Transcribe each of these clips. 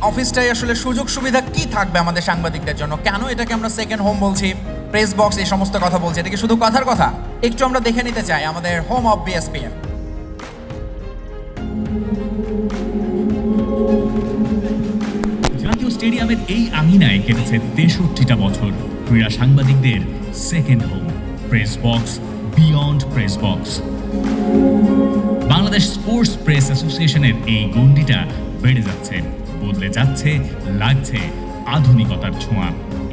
অফিসটাই আসলে সুযোগ সুবিধা কি থাকবে আমাদের সাংবাদিকদের জন্য, কেন এটাকে আমরা সেকেন্ড হোম বলছি, প্রেস বক্স, এই সমস্ত কথা বলছি, এটা কি শুধু কথার কথা? একটু আমরা দেখে নিতে চাই আমাদের হোম অফ বিএসপিএন। জাতীয় স্টেডিয়ামের এই আঙিনায় কেটেছে 63টা বছর ক্রীড়া সাংবাদিকদের second home, press box, beyond press box. Bangladesh sports press অ্যাসোসিয়েশনের এই গণ্ডিটা বেড়ে যাচ্ছে, বদলে যাচ্ছে, লাগছে আধুনিকতার ছোঁয়া।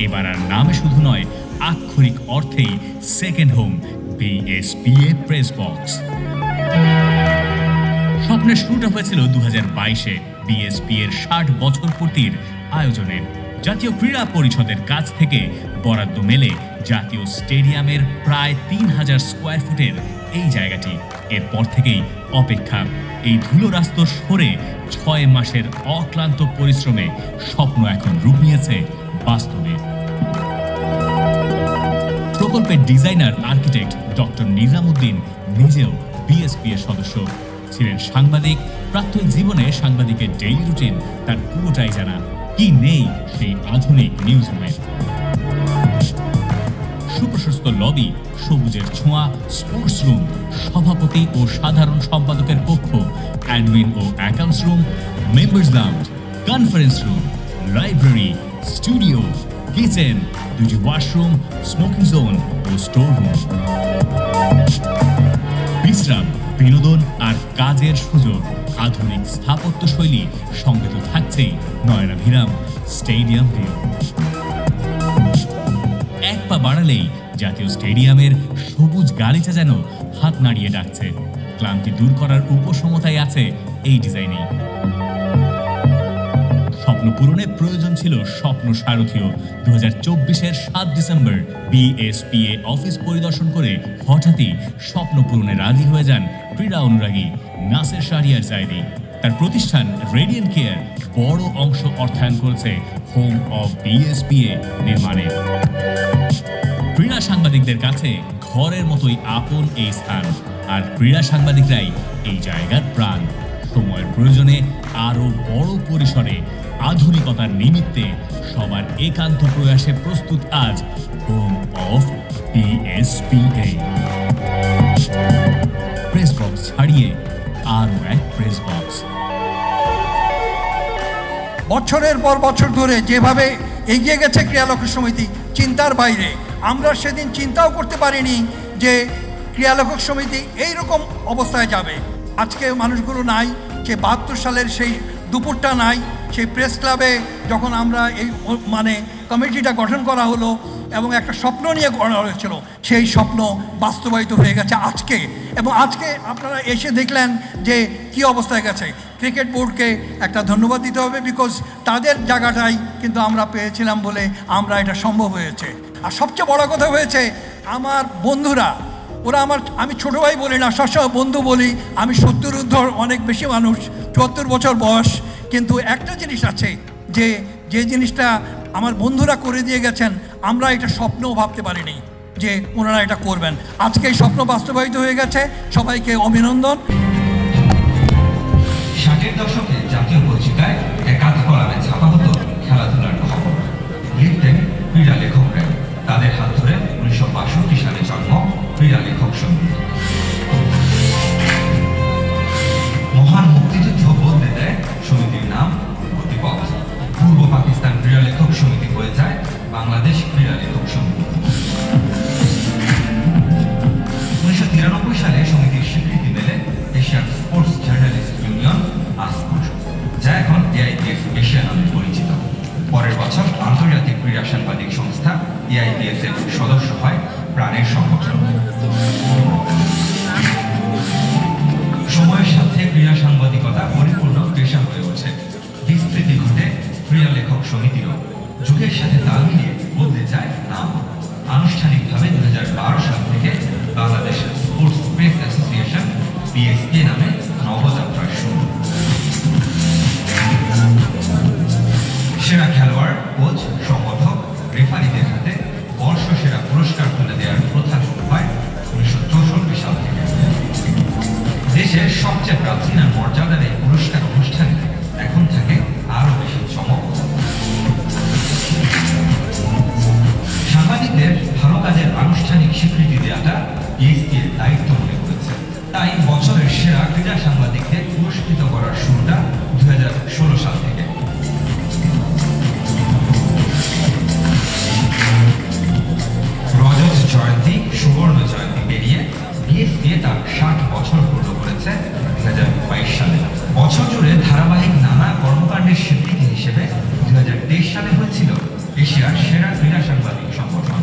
এবার আর নামে শুধু নয়, আক্ষরিক অর্থেই সেকেন্ড হোম, বিএসপিএ প্রেস বক্স। স্বপ্নের শুরুটা হয়েছিল 2022-এ বিএসপিএর 60 বছর পূর্তির আয়োজনে। জাতীয় ক্রীড়া পরিষদের কাছ থেকে বরাদ্দ মেলে জাতীয় স্টেডিয়ামের প্রায় 3000 স্কোয়ার ফুটের এই জায়গাটি। এরপর থেকেই অপেক্ষা। এই ধুলোরাস্ত সরে 6 মাসের অক্লান্ত পরিশ্রমে স্বপ্ন এখন রূপ নিয়েছে বাস্তবে। প্রকল্পের ডিজাইনার আর্কিটেক্ট ডক্টর নিজামুদ্দিন নিজেও বিএসপিএর সদস্য ছিলেন। সাংবাদিক, প্রাত্যহিক জীবনে সাংবাদিকের ডেইলি রুটিন তার পুরোটাই জানা। কি নেই সেই আধুনিক নিউজ রুমে? সুপ্রশস্ত লবি, সবুজের ছোঁয়া, স্পোর্টস রুম, সভাপতি ও সাধারণ সম্পাদকের কক্ষ, অ্যাডমিন ও accounts room, members lounge, conference room, library, studio, kitchen, 2টি ওয়াশরুম, স্মোকিং জোন ও স্টোর রুম। বিশ্রাম, বিনোদন আর কাজের সুযোগ, আধুনিক স্থাপত্য শৈলী, সঙ্গে তো থাকছেই নয়নাভিরাম স্টেডিয়াম ভিউ। এক পা বাড়ালেই জাতীয় স্টেডিয়ামের সবুজ গালিচা যেন হাত নাড়িয়ে ডাকছে। ক্লান্তি দূর করার উপসমতাই আছে এই ডিজাইনেই। স্বপ্ন পূরণে প্রয়োজন ছিল স্বপ্ন সারথীও। 2024-এর 7 ডিসেম্বর বিএসপিএ অফিস পরিদর্শন করে হঠাৎই স্বপ্ন পূরণে রাজি হয়ে যান ক্রীড়া অনুরাগী নাসের শাহরিয়ার জায়েদি। তার প্রতিষ্ঠান রেডিয়েন্ট কেয়ার বড় অংশ অর্থায়ন করেছে হোম অফ বিএসপিএ নির্মাণে। ক্রীড়া সাংবাদিকদের কাছে ঘরের মতোই আপন এই স্থান, আর ক্রীড়া সাংবাদিকরাই এই জায়গার প্রাণ। সময়ের প্রয়োজনে আরো বড় পরিসরে আধুনিকতার নিমিত্তে সবার একান্ত প্রয়াসে প্রস্তুত আজ হোম অফ বিএসপিএ। প্রেস বক্স ছাড়িয়ে আরো এক প্রেস বক্স। বছরের পর বছর ধরে যেভাবে এগিয়ে গেছে ক্রীড়ালক্ষ্য সমিতি, চিন্তার বাইরে। আমরা সেদিন চিন্তাও করতে পারিনি যে ক্রীড়ালক্ষ্য সমিতি এইরকম অবস্থায় যাবে। আজকে মানুষগুলো নাই, যে 72 সালের সেই দুপুরটা নাই, সেই প্রেস ক্লাবে যখন আমরা এই কমিটিটা গঠন করা হলো এবং একটা স্বপ্ন নিয়ে করা হয়েছিল, সেই স্বপ্ন বাস্তবায়িত হয়ে গেছে আজকে। এবং আজকে আপনারা এসে দেখলেন যে কি অবস্থায় গেছে। ক্রিকেট বোর্ডকে একটা ধন্যবাদ দিতে হবে, বিকজ তাদের জায়গাটাই কিন্তু আমরা পেয়েছিলাম বলে আমরা এটা সম্ভব হয়েছে। আর সবচেয়ে বড় কথা হয়েছে, আমার বন্ধুরা, ওরা আমি ছোটো ভাই বলি না, সবসময় বন্ধু বলি। আমি 70 ঊর্ধ্ব, অনেক বেশি মানুষ, 74 বছর বয়স। কিন্তু একটা জিনিস আছে, যে জিনিসটা আমার বন্ধুরা করে দিয়ে গেছেন, আমরা এটা স্বপ্নও ভাবতে পারিনি যে ওনারা এটা করবেন। আজকে এই স্বপ্ন বাস্তবায়িত হয়ে গেছে। সবাইকে অভিনন্দন। 60-এর দশকে জাতীয় পত্রিকায় একাধ কলামে ছাপা হতো খেলাধুলার খবর। লিখতেন ক্রীড়া লেখকরা। তাদের হাত ধরে 1962 সালে জন্ম ক্রীড়া লেখক সমিতি। মহান মুক্তিযুদ্ধ বদলে দেয় সমিতির নাম, গতিপথ। পূর্ব পাকিস্তান ক্রীড়া লেখক সমিতি হয়ে যায় বাংলাদেশ ক্রীড়া লেখক সমিতি। 1993 সালে সমিতির স্বীকৃতি মেলে Asian sports journalist union, ASPOR, যা এখন AIPF এশিয়া নামে পরিচিত। পরের বছর আন্তর্জাতিক ক্রীড়া সাংবাদিক সংস্থা AIPF এর সদস্য হয় প্রাণের সংগঠন। সময়ের সাথে ক্রীড়া সাংবাদিকতা পরিপূর্ণ পেশা হয়ে ওঠে। বিস্তৃতি ঘটে ক্রীড়া লেখক সমিতিরও। যুগের সাথে তাল মিলিয়ে বদলে যায় নাম। আনুষ্ঠানিকভাবে 2012 সাল থেকে বাংলাদেশ স্পোর্টস প্রেস অ্যাসোসিয়েশন বিএসপিএ নামে নবযাত্রা শুরু। সেরা খেলোয়াড়, কোচ, সংগঠক, রেফারিদের হাতে বর্ষসেরা পুরস্কার তুলে দেওয়ার প্রথা শুরু হয় 1964 সাল থেকে। দেশের সবচেয়ে প্রাচীন আর মর্যাদার এই পুরস্কার অনুষ্ঠানে এখন থাকে আরও বেশি কাজের আনুষ্ঠানিক স্বীকৃতি দেওয়াটা বিএসপি এর দায়িত্ব মনে করেছে। তাই বছরের সেরা ক্রীড়া সাংবাদিকদের পুরস্কৃত করার শুরুটা 2016 সাল থেকে। রজত জয়ন্তী, সুবর্ণ জয়ন্তী পেরিয়ে বিএসপি তার 60 বছর পূর্ণ করেছে 2022 সালে। বছর জুড়ে ধারাবাহিক নানা কর্মকাণ্ডের স্বীকৃতি হিসেবে 2023 সালে হয়েছিল এশিয়ার সেরা ক্রীড়া সাংবাদিক সংগঠন।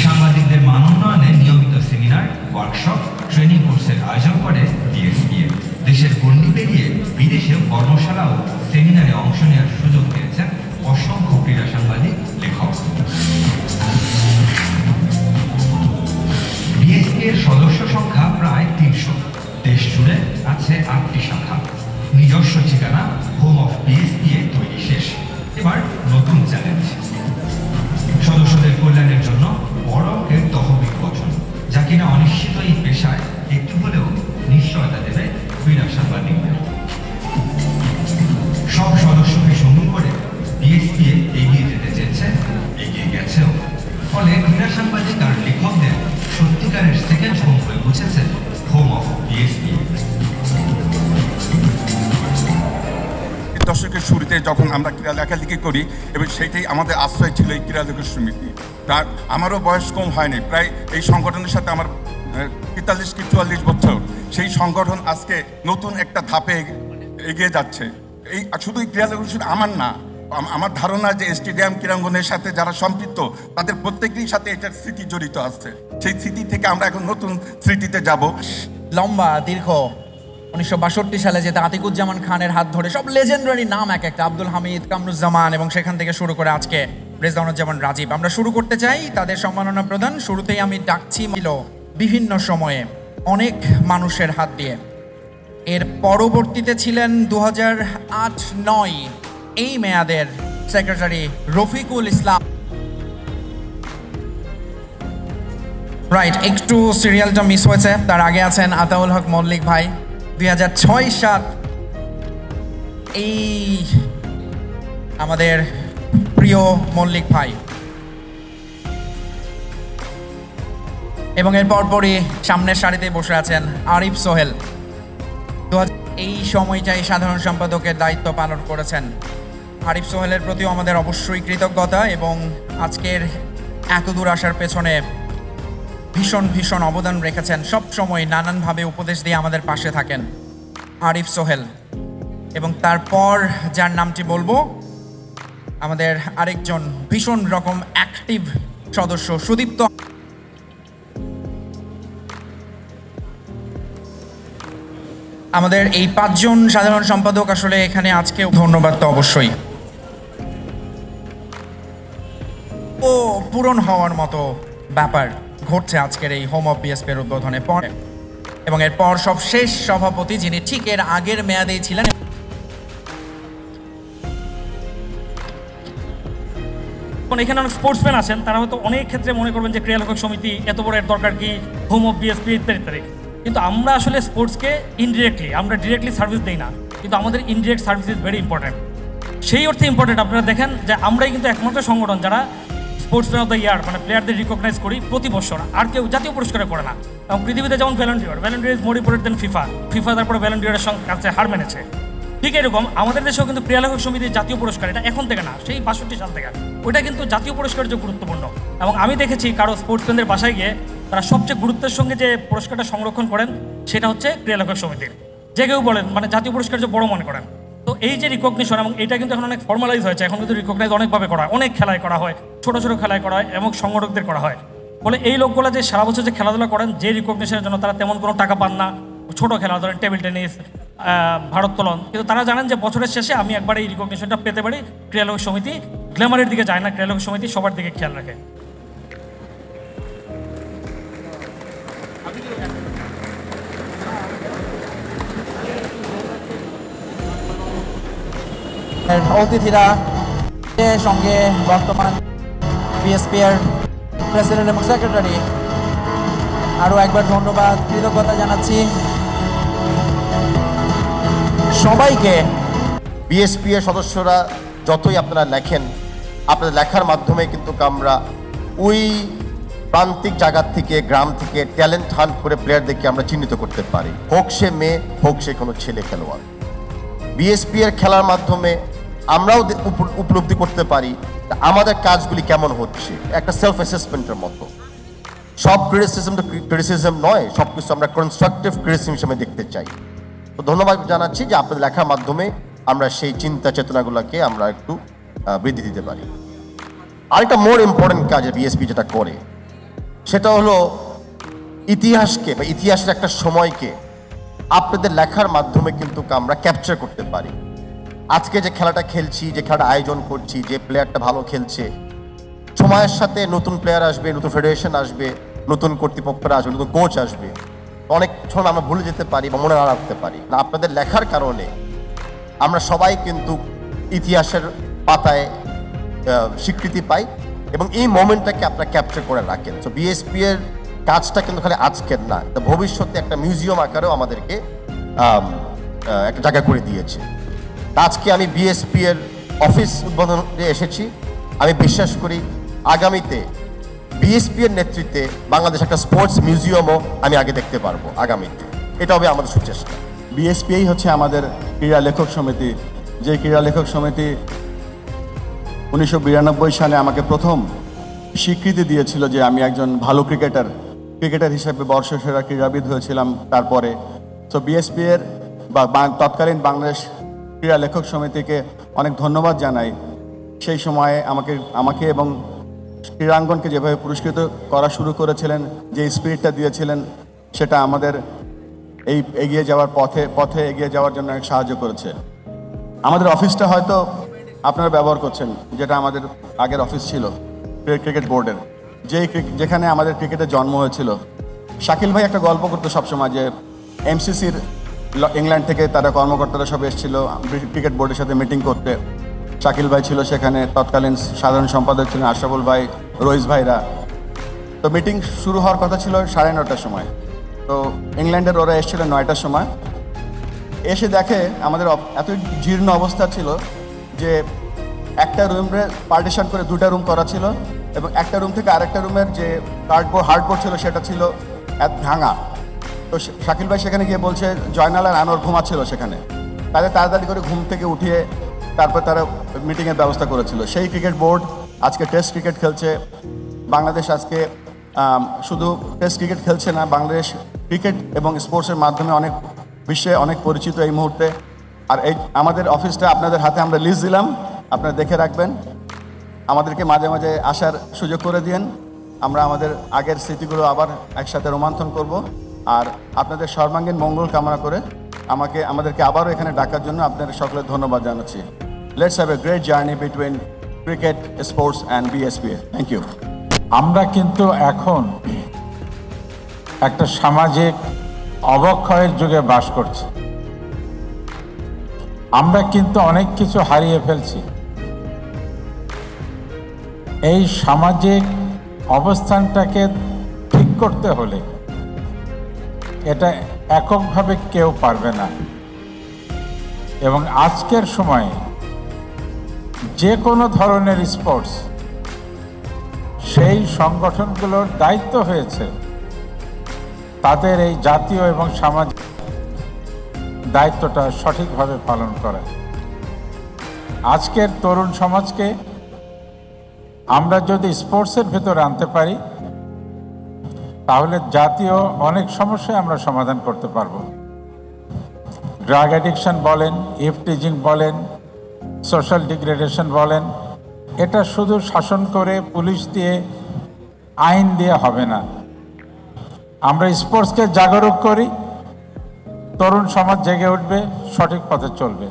সাংবাদিকদের মান উন্নয়নে নিয়মিত সেমিনার, ওয়ার্কশপ, ট্রেনিং কোর্সের আয়োজন করে বিএসপি। দেশের গণ্ডি পেরিয়ে বিদেশেও কর্মশালা ও সেমিনারে অংশ নেওয়ার সুযোগ পেয়েছেন অসংখ্য ক্রীড়া সাংবাদিক, লেখক। বিএসপি এর সদস্য সংখ্যা প্রায় 300। দেশ জুড়ে আছে 8টি শাখা। নিজস্ব ঠিকানা হোম অফ বিএসপি এ তৈরি শেষ। এবার নতুন চ্যালেঞ্জ, সদস্যদের কল্যাণের জন্য বড় অঙ্কের তহবিল গঠন, যা কিনা অনিশ্চিত এই পেশায় একটু হলেও নিশ্চয়তা দেবে ক্রীড়া সাংবাদিকদের। সব সদস্যকে সঙ্গী করে বিএসপি এগিয়ে যেতে চেয়েছে, এগিয়ে গেছেও। ফলে ক্রীড়া সাংবাদিক আর লেখকদের সত্যিকারের সেকেন্ড হোম হয়ে বুঝেছে হোম অফ বিএসপি। দশকের শুরুতে যখন আমরা ক্রীড়া লেখালেখি করি এবং সেইটাই আমাদের আশ্রয় ছিল এই ক্রীড়া লেখক সমিতি। তার আমারও বয়স কম হয়নি, প্রায় এই সংগঠনের সাথে আমার 43 কি 44 বছর। সেই সংগঠন আজকে নতুন একটা ধাপে এগিয়ে যাচ্ছে। এই শুধু এই ক্রীড়া লেখক সমিতি আমার না, আমার ধারণা যে স্টেডিয়াম ক্রীড়াঙ্গনের সাথে যারা সম্পৃক্ত তাদের প্রত্যেকের সাথে এটার স্মৃতি জড়িত আছে। সেই স্মৃতি থেকে আমরা এখন নতুন স্মৃতিতে যাব। লম্বা দীর্ঘ 1962 সালে যেটা আতিকুজ্জামান খানের হাত ধরে সব লেজেন্ডারি নাম এক একটা, আব্দুল হামিদ, কামরুজ্জামান, এবং সেখান থেকে শুরু করে আজকে রেজওয়ানুজ্জামান রাজীব। আমরা শুরু করতে চাই তাদের সম্মাননা প্রদান। শুরুতেই আমি ডাকছি বিভিন্ন সময়ে অনেক মানুষের হাত দিয়ে। এর পরবর্তীতে ছিলেন 2008-9 এই মেয়াদের সেক্রেটারি রফিকুল ইসলাম। রাইট, একটু সিরিয়ালটা মিস হয়েছে। তার আগে আছেন আতাউল হক মল্লিক ভাই। 2006-7 এই আমাদের প্রিয় মল্লিক ভাই, এবং এর পরপরই সামনের সারিতে বসে আছেন আরিফ সোহেল। এই সময়টাই সাধারণ সম্পাদকের দায়িত্ব পালন করেছেন। আরিফ সোহেলের প্রতিও আমাদের অবশ্যই কৃতজ্ঞতা, এবং আজকের এত দূর আসার পেছনে ভীষণ অবদান রেখেছেন। সব সময় নানানভাবে উপদেশ দিয়ে আমাদের পাশে থাকেন আরিফ সোহেল। এবং তারপর যার নামটি বলবো, আমাদের আরেকজন ভীষণ রকম অ্যাক্টিভ সদস্য সুদীপ্ত। আমাদের এই 5 জন সাধারণ সম্পাদক আসলে এখানে আজকে ধন্যবাদ তো অবশ্যই। ও পূরণ হওয়ার মতো ব্যাপার ঘটছে আজকের এই হোম অফ বিএসপি এর উদ্বোধনের পরে, এবং এরপর সব শেষ সভাপতি যিনি ঠিক এর আগের মেয়াদেই ছিলেন। এখানে অনেক স্পোর্টসম্যান আছেন, তারা হয়তো অনেক ক্ষেত্রে মনে করবেন যে ক্রীড়া লেখক সমিতি এত বড় এর দরকার কি, হোম অফ বিএসপি ইত্যাদি। কিন্তু আমরা আসলে স্পোর্টসকে ইনডিরেক্টলি, আমরা ডিরেক্টলি সার্ভিস দিই না, কিন্তু আমাদের indirect service is very important. সেই অর্থে ইম্পর্টেন্ট। আপনারা দেখেন যে আমরাই কিন্তু একমাত্র সংগঠন যারা স্পোর্টসম্যান অফ দ্য ইয়ার মানে প্লেয়ারদের রিকগনাইজ করি প্রতি বছর। আর কেউ জাতীয় পুরস্কারে করে না। এবং পৃথিবীতে যেমন volunteer is more important than FIFA তারপরে ভ্যালেন্টিয়ারের কাছে হার মেনেছে। ঠিক এরকম আমাদের দেশেও কিন্তু ক্রীড়া লেখক সমিতির জাতীয় পুরস্কার, এটা এখন থেকে না, সেই 62 সাল থেকে, ওইটা কিন্তু জাতীয় পুরস্কার যে গুরুত্বপূর্ণ। এবং আমি দেখেছি কারো স্পোর্টসম্যানদের বাসায় গিয়ে তারা সবচেয়ে গুরুত্বের সঙ্গে যে পুরস্কারটা সংরক্ষণ করেন সেটা হচ্ছে ক্রীড়া লেখক সমিতির। যে কেউ বলেন মানে জাতীয় পুরস্কার যে বড় মনে করেন। তো এই যে রিকগনিশন, এবং এটা কিন্তু এখন অনেক ফর্মালাইজ হয়েছে। এখন কিন্তু রিকগনাইজ অনেকভাবে করা হয়, অনেক খেলায় করা হয়, ছোট খেলায় করা হয়, এবং সংগঠকদের করা হয়। ফলে এই লোকগুলো যে সারা বছর যে খেলাধুলা করেন, যে রিকগনিশনের জন্য তারা তেমন কোনো টাকা পান না, ছোট খেলা ধরেন টেবিল টেনিস, ভারোত্তোলন, কিন্তু তারা জানেন যে বছরের শেষে আমি একবার এই রিকগনিশনটা পেতে পারি। ক্রীড়া লেখক সমিতি গ্ল্যামারের দিকে যায় না, ক্রীড়া লেখক সমিতি সবার দিকে খেয়াল রাখে। অতিথিরা সঙ্গে বর্তমান বিএসপি এর প্রেসিডেন্ট এবং সেক্রেটারি, আরও একবার ধন্যবাদ, কৃতজ্ঞতা জানাচ্ছি সবাইকে। বিএসপি এর সদস্যরা যতই আপনারা লেখেন, আপনাদের লেখার মাধ্যমে কিন্তু আমরা ওই প্রান্তিক জায়গা থেকে, গ্রাম থেকে ট্যালেন্ট হান্ট করে প্লেয়ারদেরকে আমরা চিহ্নিত করতে পারি, হোক সে মেয়ে, হোক সে কোনো ছেলে খেলোয়াড়। বিএসপি এর খেলার মাধ্যমে আমরাও উপলব্ধি করতে পারি আমাদের কাজগুলি কেমন হচ্ছে, একটা সেলফ অ্যাসেসমেন্টের মতো। সব ক্রিটিসিজম নয়, সব কিছু আমরা কনস্ট্রাকটিভ ক্রিটিসিজম হিসেবে দেখতে চাই। তো ধন্যবাদ জানাচ্ছি যে আপনাদের লেখার মাধ্যমে আমরা সেই চিন্তা চেতনাগুলোকে আমরা একটু বৃদ্ধি দিতে পারি। আরেকটা মোর ইম্পর্টেন্ট কাজ বিএসপি যেটা করে সেটা হলো ইতিহাসকে বা ইতিহাসের একটা সময়কে আপনাদের লেখার মাধ্যমে কিন্তু আমরা ক্যাপচার করতে পারি। আজকে যে খেলাটা খেলছি, যে খেলাটা আয়োজন করছি, যে প্লেয়ারটা ভালো খেলছে, সময়ের সাথে নতুন প্লেয়ার আসবে, নতুন ফেডারেশন আসবে, নতুন কর্তৃপক্ষরা আসবে, নতুন কোচ আসবে, অনেক সময় আমরা ভুলে যেতে পারি বা মনে না রাখতে পারি না। আপনাদের লেখার কারণে আমরা সবাই কিন্তু ইতিহাসের পাতায় স্বীকৃতি পাই এবং এই মোমেন্টটাকে আপনারা ক্যাপচার করে রাখেন। সো বিএসপি এর কাজটা কিন্তু খালি আজকের না, ভবিষ্যতে একটা মিউজিয়াম আকারেও আমাদেরকে একটা জায়গা করে দিয়েছে। আজকে আমি বিএসপি এর অফিস উদ্বোধনে এসেছি। আমি বিশ্বাস করি আগামীতে বিএসপি এর নেতৃত্বে বাংলাদেশ একটা স্পোর্টস মিউজিয়ামও আমি আগে দেখতে পারবো আগামীতে। এটা হবে আমাদের সুচেষ্টা। বিএসপিই হচ্ছে আমাদের ক্রীড়া লেখক সমিতি, যে ক্রীড়া লেখক সমিতি 1992 সালে আমাকে প্রথম স্বীকৃতি দিয়েছিল যে আমি একজন ভালো ক্রিকেটার হিসেবে বর্ষসেরা ক্রীড়াবিদ হয়েছিলাম তারপরে। তো বিএসপি এর বা তৎকালীন বাংলাদেশ ক্রীড়া লেখক সমিতিকে অনেক ধন্যবাদ জানাই। সেই সময়ে আমাকে এবং ক্রীড়াঙ্গনকে যেভাবে পুরস্কৃত করা শুরু করেছিলেন, যে স্পিরিটটা দিয়েছিলেন, সেটা আমাদের এই এগিয়ে যাওয়ার পথে এগিয়ে যাওয়ার জন্য অনেক সাহায্য করেছে। আমাদের অফিসটা হয়তো আপনারা ব্যবহার করছেন, যেটা আমাদের আগের অফিস ছিল ক্রিকেট বোর্ডের, যেখানে আমাদের ক্রিকেটের জন্ম হয়েছিল। শাকিল ভাই একটা গল্প করতো সবসময় যে এমসিসির ইংল্যান্ড থেকে তারা কর্মকর্তারা সব এসেছিল ক্রিকেট বোর্ডের সাথে মিটিং করতে। শাকিল ভাই ছিল সেখানে, তৎকালীন সাধারণ সম্পাদক ছিলেন আশরাফুল ভাই, রইস ভাইরা। তো মিটিং শুরু হওয়ার কথা ছিল 9:30টার সময়। তো ইংল্যান্ডের ওরা এসেছিল 9টার সময়। এসে দেখে আমাদের এত জীর্ণ অবস্থা ছিল যে একটা রুমে পার্টিশন করে 2টা রুম করা ছিল এবং একটা রুম থেকে আরেকটা রুমের যে হার্ডবোর্ড ছিল সেটা ছিল ভাঙা। তো শাকিল ভাই সেখানে গিয়ে বলছে জয়নাল আর আনোয়ার ঘুমাচ্ছিল সেখানে, তাদের তাড়াতাড়ি করে ঘুম থেকে উঠিয়ে তারপর তারা মিটিংয়ের ব্যবস্থা করেছিল। সেই ক্রিকেট বোর্ড আজকে টেস্ট ক্রিকেট খেলছে। বাংলাদেশ আজকে শুধু টেস্ট ক্রিকেট খেলছে না, বাংলাদেশ ক্রিকেট এবং স্পোর্টসের মাধ্যমে বিশ্বে অনেক পরিচিত এই মুহূর্তে। আর এই আমাদের অফিসটা আপনাদের হাতে আমরা লিস্ট দিলাম, আপনারা দেখে রাখবেন। আমাদেরকে মাঝে মাঝে আসার সুযোগ করে দিন, আমরা আমাদের আগের স্মৃতিগুলো আবার একসাথে রোমন্থন করব। আর আপনাদের সর্বাঙ্গীন মঙ্গল কামনা করে আমাদেরকে আবারও এখানে ডাকার জন্য আপনাদের সকলের ধন্যবাদ জানাচ্ছি। Let's have a great journey between cricket, sports and BSP. Thank you. আমরা কিন্তু এখন একটা সামাজিক অবক্ষয়ের যুগে বাস করছি। আমরা কিন্তু অনেক কিছু হারিয়ে ফেলছি। এই সামাজিক অবস্থানটাকে ঠিক করতে হলে এটা এককভাবে কেউ পারবে না এবং আজকের সময়ে যে কোনো ধরনের স্পোর্টস সেই সংগঠনগুলোর দায়িত্ব হয়েছে তাদের এই জাতীয় এবং সামাজিক দায়িত্বটা সঠিকভাবে পালন করা। আজকের তরুণ সমাজকে আমরা যদি স্পোর্টসের ভেতরে আনতে পারি তাহলে জাতীয় অনেক সমস্যা আমরা সমাধান করতে পারব। ড্রাগ অ্যাডিকশন বলেন, ইফটিজিং বলেন, সোশ্যাল ডিগ্রেডেশন বলেন, এটা শুধু শাসন করে পুলিশ দিয়ে আইন দিয়ে হবে না। আমরা স্পোর্টসকে জাগরুক করি, তরুণ সমাজ জেগে উঠবে, সঠিক পথে চলবে।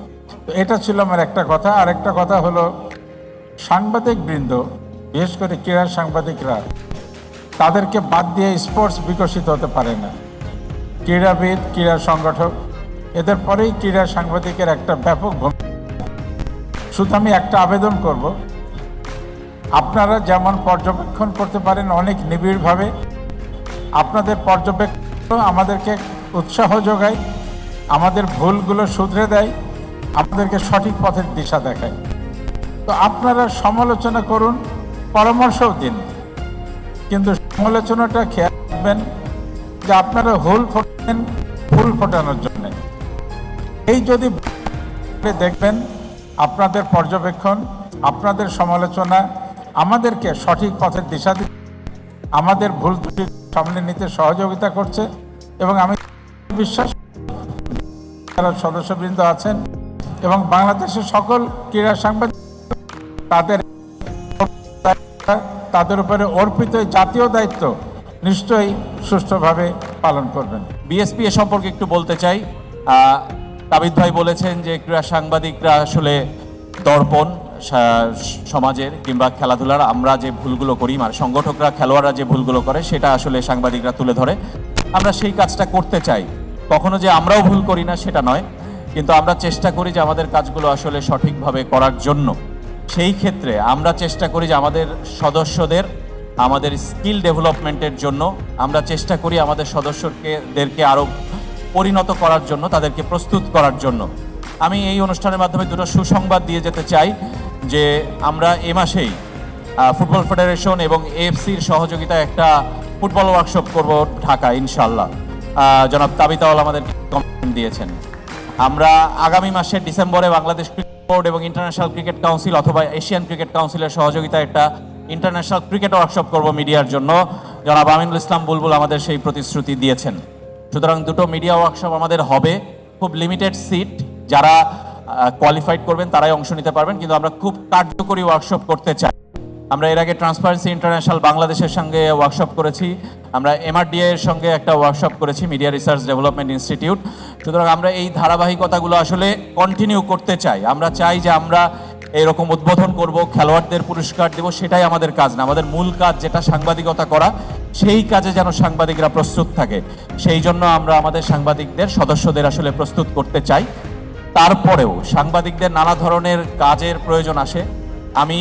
তো এটা ছিল আমার একটা কথা। আর একটা কথা হলো সাংবাদিকবৃন্দ, বিশেষ করে ক্রীড়া সাংবাদিকরা, তাদেরকে বাদ দিয়ে স্পোর্টস বিকশিত হতে পারে না। ক্রীড়াবিদ, ক্রীড়া সংগঠক, এদের পরেই ক্রীড়া সাংবাদিকের একটা ব্যাপক ভূমিকা। শুধু আমি একটা আবেদন করব, আপনারা যেমন পর্যবেক্ষণ করতে পারেন অনেক নিবিড়ভাবে, আপনাদের পর্যবেক্ষণ আমাদেরকে উৎসাহ যোগায়, আমাদের ভুলগুলো শুধরে দেয়, আমাদেরকে সঠিক পথের দিশা দেখায়। তো আপনারা সমালোচনা করুন, পরামর্শও দিন, কিন্তু সমালোচনাটা খেয়াল রাখবেন যে আপনারা হুল ফোটান ফুল ফোটানোর জন্য। এই যদি দেখবেন আপনাদের পর্যবেক্ষণ, আপনাদের সমালোচনা আমাদেরকে সঠিক পথের দিশা দিচ্ছে, আমাদের ভুল ত্রুটি সামনে নিতে সহযোগিতা করছে, এবং আমি বিশ্বাস যারা সদস্যবৃন্দ আছেন এবং বাংলাদেশের সকল ক্রীড়া সাংবাদিক তাদের উপরে অর্পিত জাতীয় দায়িত্ব নিশ্চয়ই সুষ্ঠুভাবে পালন করবেন। বিএসপি এ সম্পর্কে একটু বলতে চাই। তাবিদ ভাই বলেছেন যে ক্রীড়া সাংবাদিকরা আসলে দর্পণ সমাজের কিংবা খেলাধুলার। আমরা যে ভুলগুলো করি, মানে সংগঠকরা খেলোয়াড়রা যে ভুলগুলো করে সেটা আসলে সাংবাদিকরা তুলে ধরে। আমরা সেই কাজটা করতে চাই, কখনো যে আমরাও ভুল করি না সেটা নয়, কিন্তু আমরা চেষ্টা করি যে আমাদের কাজগুলো আসলে সঠিকভাবে করার জন্য। সেই ক্ষেত্রে আমরা চেষ্টা করি যে আমাদের সদস্যদের আমাদের স্কিল ডেভেলপমেন্টের জন্য আমরা চেষ্টা করি আমাদের সদস্যদেরকে আরও পরিণত করার জন্য, তাদেরকে প্রস্তুত করার জন্য। আমি এই অনুষ্ঠানের মাধ্যমে দুটো সুসংবাদ দিয়ে যেতে চাই যে আমরা এ মাসেই ফুটবল ফেডারেশন এবং এএফসির সহযোগিতায় একটা ফুটবল ওয়ার্কশপ করব ঢাকা, ইনশাল্লাহ। জনাব তাবিতাওয়াল আমাদেরকে কমিটমেন্ট দিয়েছেন। আমরা আগামী মাসের ডিসেম্বরে বাংলাদেশ ক্রিকেট বোর্ড এবং ইন্টারন্যাশনাল ক্রিকেট কাউন্সিল অথবা এশিয়ান ক্রিকেট কাউন্সিলের সহযোগিতায় একটা ইন্টারন্যাশনাল ক্রিকেট ওয়ার্কশপ করব মিডিয়ার জন্য। জনাব আমিনুল ইসলাম বুলবুল আমাদের সেই প্রতিশ্রুতি দিয়েছেন। সুতরাং দুটো মিডিয়া ওয়ার্কশপ আমাদের হবে, খুব লিমিটেড সিট, যারা কোয়ালিফাইড করবেন তারাই অংশ নিতে পারবেন, কিন্তু আমরা খুব কার্যকরী ওয়ার্কশপ করতে চাই। আমরা এর আগে ট্রান্সপারেন্সি ইন্টারন্যাশনাল বাংলাদেশের সঙ্গে ওয়ার্কশপ করেছি, আমরা এমআরডিএ এর সঙ্গে একটা ওয়ার্কশপ করেছি, মিডিয়া রিসার্চ ডেভেলপমেন্ট ইনস্টিটিউট। সুতরাং আমরা এই ধারাবাহিকতাগুলো আসলে কন্টিনিউ করতে চাই। আমরা চাই যে আমরা এরকম উদ্বোধন করব, খেলোয়াড়দের পুরস্কার দেব, সেটাই আমাদের কাজ না। আমাদের মূল কাজ যেটা সাংবাদিকতা করা, সেই কাজে যেন সাংবাদিকরা প্রস্তুত থাকে। সেই জন্য আমরা আমাদের সাংবাদিকদের সদস্যদের আসলে প্রস্তুত করতে চাই। তারপরেও সাংবাদিকদের নানা ধরনের কাজের প্রয়োজন আসে। আমি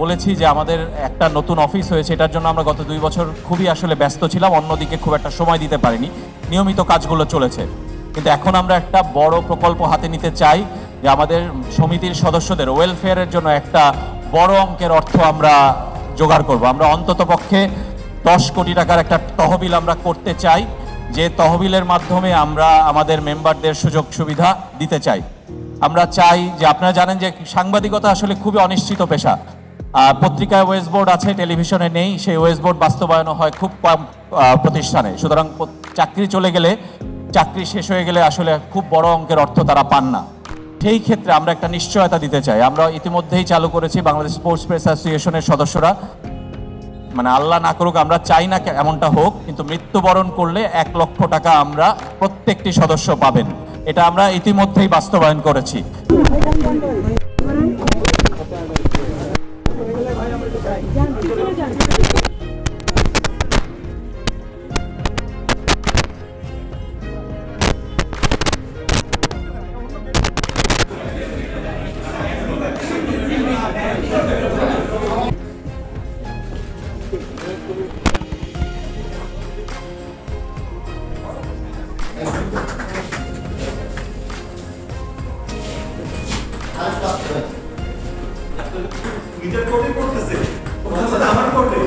বলেছি যে আমাদের একটা নতুন অফিস হয়েছে, এটার জন্য আমরা গত 2 বছর খুবই আসলে ব্যস্ত ছিলাম, অন্যদিকে খুব একটা সময় দিতে পারিনি, নিয়মিত কাজগুলো চলেছে। কিন্তু এখন আমরা একটা বড় প্রকল্প হাতে নিতে চাই যে আমাদের সমিতির সদস্যদের ওয়েলফেয়ারের জন্য একটা বড় অঙ্কের অর্থ আমরা জোগাড় করব। আমরা অন্ততপক্ষে 10 কোটি টাকার একটা তহবিল আমরা করতে চাই, যে তহবিলের মাধ্যমে আমরা আমাদের মেম্বারদের সুযোগ সুবিধা দিতে চাই। আমরা চাই যে, আপনারা জানেন যে সাংবাদিকতা আসলে খুবই অনিশ্চিত পেশা। পত্রিকায় ওয়েস বোর্ড আছে, টেলিভিশনে নেই, সেই ওয়েস বোর্ড বাস্তবায়ন হয় খুব কম প্রতিষ্ঠানে। সুতরাং চাকরি চলে গেলে, চাকরি শেষ হয়ে গেলে আসলে খুব বড় অঙ্কের অর্থ তারা পান না। সেই ক্ষেত্রে আমরা একটা নিশ্চয়তা দিতে চাই। আমরা ইতিমধ্যেই চালু করেছি, বাংলাদেশ স্পোর্টস প্রেস অ্যাসোসিয়েশনের সদস্যরা, মানে আল্লাহ না করুক, আমরা চাই না এমনটা হোক, কিন্তু মৃত্যুবরণ করলে 1 লক্ষ টাকা আমরা প্রত্যেকটি সদস্য পাবেন। এটা আমরা ইতিমধ্যেই বাস্তবায়ন করেছি। নিজের কোটে করতেছে, আমার কোটে